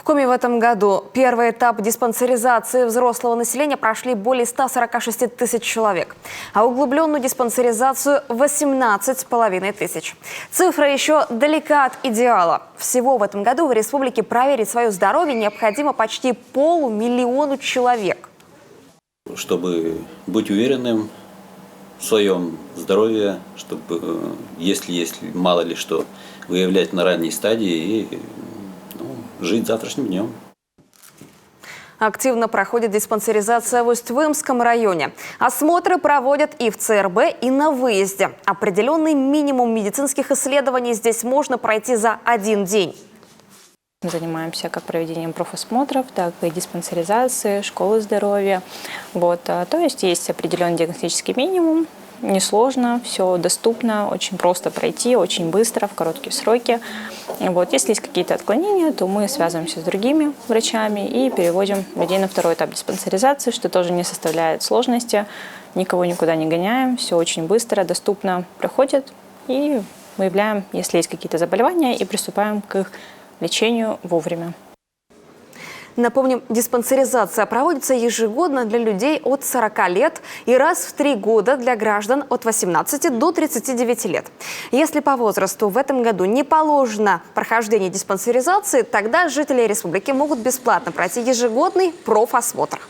Коми в этом году первый этап диспансеризации взрослого населения прошли более 146 тысяч человек, а углубленную диспансеризацию – 18,5 тысяч. Цифра еще далека от идеала. Всего в этом году в республике проверить свое здоровье необходимо почти 500 000 человек. Чтобы быть уверенным в своем здоровье, чтобы, если мало ли что, выявлять на ранней стадии и жить завтрашним днем. Активно проходит диспансеризация в Усть-Вымском районе. Осмотры проводят и в ЦРБ, и на выезде. Определенный минимум медицинских исследований здесь можно пройти за один день. Мы занимаемся как проведением профосмотров, так и диспансеризацией, школы здоровья. То есть определенный диагностический минимум. Несложно, все доступно, очень просто пройти, очень быстро, в короткие сроки. Если есть какие-то отклонения, то мы связываемся с другими врачами и переводим людей на второй этап диспансеризации, что тоже не составляет сложности. Никого никуда не гоняем, все очень быстро, доступно проходит. И выявляем, если есть какие-то заболевания, и приступаем к их лечению вовремя. Напомним, диспансеризация проводится ежегодно для людей от 40 лет и раз в 3 года для граждан от 18 до 39 лет. Если по возрасту в этом году не положено прохождение диспансеризации, тогда жители республики могут бесплатно пройти ежегодный профосмотр.